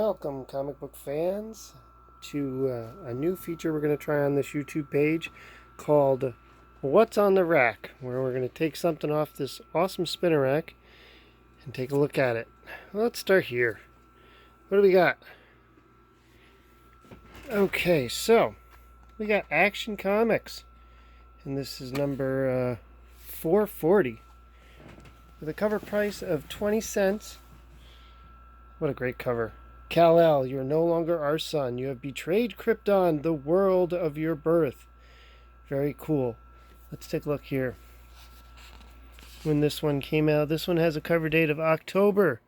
Welcome, comic book fans, to a new feature we're going to try on this YouTube page called What's on the Rack, where we're going to take something off this awesome spinner rack and take a look at it. Well, let's start here. What do we got? Okay, so we got Action Comics, and this is number 440 with a cover price of 20 cents. What a great cover. Kal-El, you are no longer our son. You have betrayed Krypton, the world of your birth. Very cool. Let's take a look here. When this one came out, this one has a cover date of October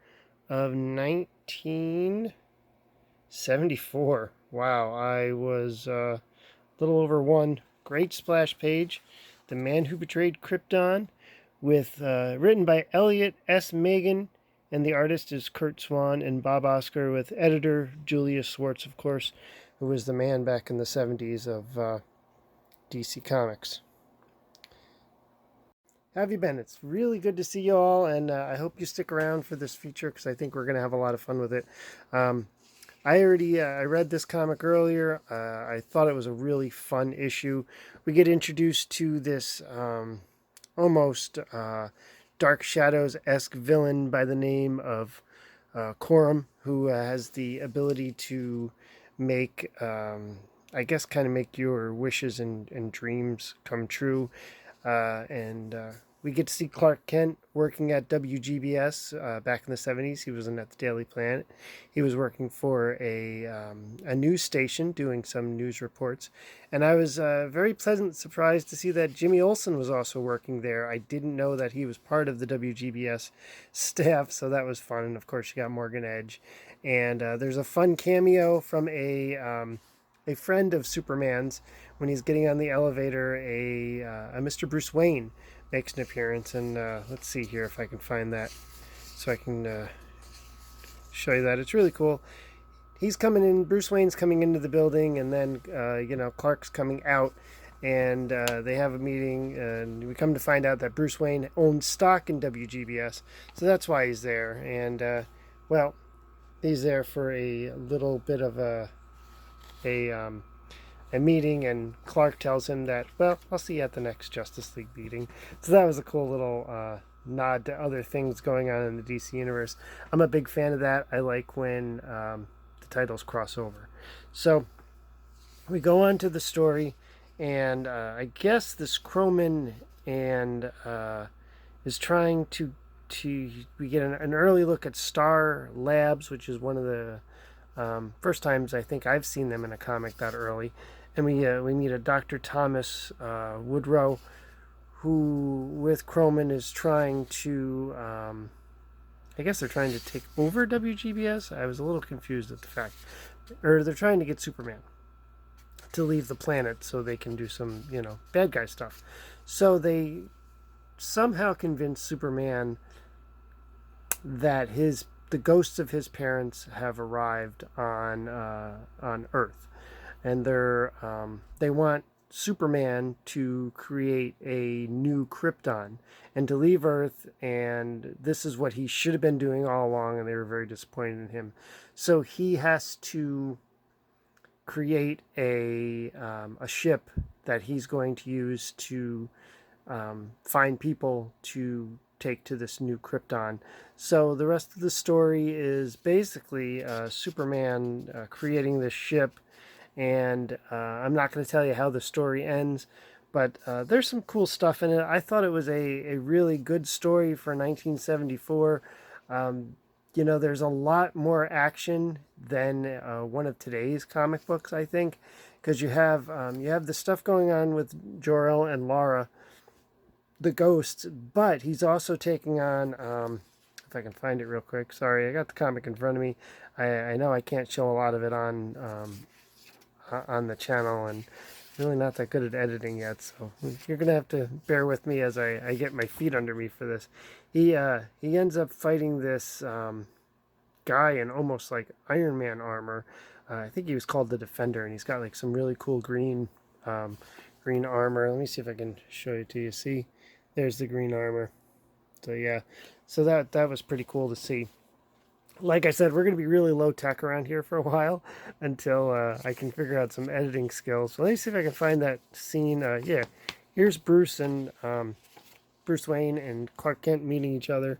of 1974. Wow, I was a little over one. Great splash page. The Man Who Betrayed Krypton, with written by Elliot S. Megan. And the artist is Kurt Swan and Bob Oscar, with editor Julius Schwartz, of course, who was the man back in the 70s of DC Comics. How have you been? It's really good to see you all, and I hope you stick around for this feature because I think we're going to have a lot of fun with it. I read this comic earlier. I thought it was a really fun issue. We get introduced to this almost Dark Shadows-esque villain by the name of Corum, who has the ability to make, I guess, kind of make your wishes and dreams come true. We get to see Clark Kent working at WGBS back in the 70s. He wasn't at the Daily Planet. He was working for a news station doing some news reports. And I was very pleasantly surprised to see that Jimmy Olsen was also working there. I didn't know that he was part of the WGBS staff, so that was fun. And of course, you got Morgan Edge. And there's a fun cameo from a friend of Superman's. When he's getting on the elevator, a Mr. Bruce Wayne makes an appearance, and let's see here if I can find that so I can show you that. It's really cool. He's coming in, Bruce Wayne's coming into the building, and then Clark's coming out, and they have a meeting, and we come to find out that Bruce Wayne owns stock in WGBS, so that's why he's there. And well, he's there for a little bit of a meeting, and Clark tells him that, well, I'll see you at the next Justice League meeting. So that was a cool little nod to other things going on in the DC universe. I'm a big fan of that. I like when the titles cross over. So we go on to the story, and I guess this Croman and is trying to we get an early look at Star Labs, which is one of the first times I think I've seen them in a comic that early. And we meet a Dr. Thomas Woodrow, who with Croman is trying to, I guess they're trying to take over WGBS. I was a little confused at the fact, or they're trying to get Superman to leave the planet so they can do some, bad guy stuff. So they somehow convince Superman that the ghosts of his parents have arrived on Earth, and they want Superman to create a new Krypton and to leave Earth, and this is what he should have been doing all along, and they were very disappointed in him. So he has to create a ship that he's going to use to find people to take to this new Krypton. So the rest of the story is basically Superman creating this ship, and I'm not going to tell you how the story ends, but there's some cool stuff in it. I thought it was a really good story for 1974. There's a lot more action than one of today's comic books, I think, because you have the stuff going on with Jor-El and Lara, the ghosts, but he's also taking on, if I can find it real quick, sorry, I got the comic in front of me. I know I can't show a lot of it on the channel, and really not that good at editing yet, so you're gonna have to bear with me as I get my feet under me for this. He ends up fighting this guy in almost like Iron Man armor. I think he was called the Defender, and he's got like some really cool green armor. Let me see if I can show it to you. See, there's the green armor. So yeah, so that was pretty cool to see. like I said, we're going to be really low tech around here for a while until I can figure out some editing skills. So let me see if I can find that scene. Yeah, here's Bruce and Bruce Wayne and Clark Kent meeting each other.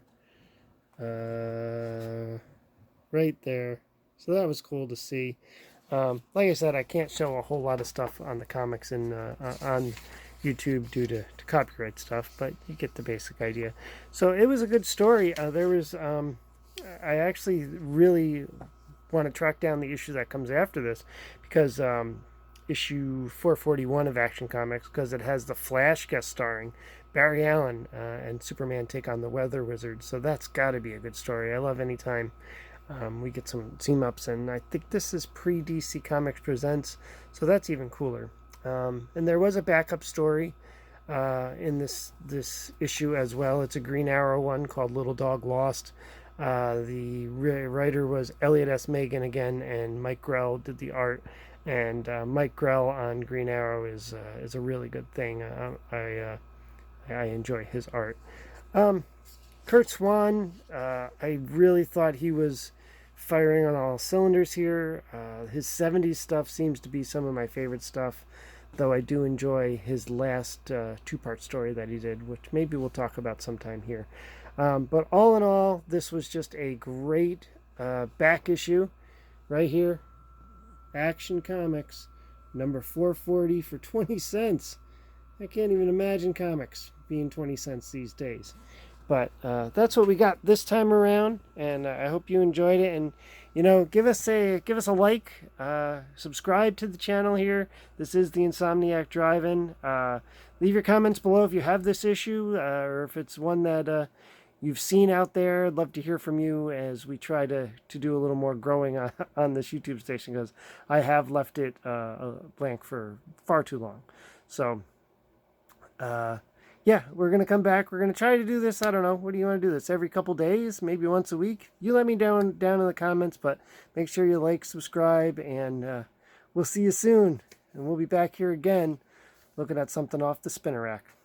Right there. So that was cool to see. Like I said, I can't show a whole lot of stuff on the comics and on YouTube due to copyright stuff, but you get the basic idea. So it was a good story. There was I actually really want to track down the issue that comes after this because issue 441 of Action Comics, because it has the Flash guest starring Barry Allen and Superman take on the Weather Wizard. So that's got to be a good story. I love any time we get some team ups, and I think this is pre DC Comics Presents, so that's even cooler. And there was a backup story in this issue as well. It's a Green Arrow one called Little Dog Lost. The writer was Elliot S. Megan again, and Mike Grell did the art. And Mike Grell on Green Arrow is a really good thing. I enjoy his art. Kurt Swan, I really thought he was firing on all cylinders here. His 70s stuff seems to be some of my favorite stuff, though I do enjoy his last two-part story that he did, which maybe we'll talk about sometime here. But all in all, this was just a great back issue right here. Action Comics, number 440 for 20 cents. I can't even imagine comics being 20 cents these days. But that's what we got this time around, and I hope you enjoyed it. And give us a like, subscribe to the channel here. This is the Insomniac Drive-In. Leave your comments below if you have this issue, or if it's one that you've seen out there. I'd love to hear from you as we try to do a little more growing on this YouTube station, because I have left it blank for far too long. So yeah, we're going to come back. We're going to try to do this. I don't know. What do you want to do this? Every couple days? Maybe once a week? You let me down in the comments, but make sure you like, subscribe, and we'll see you soon. And we'll be back here again looking at something off the spinner rack.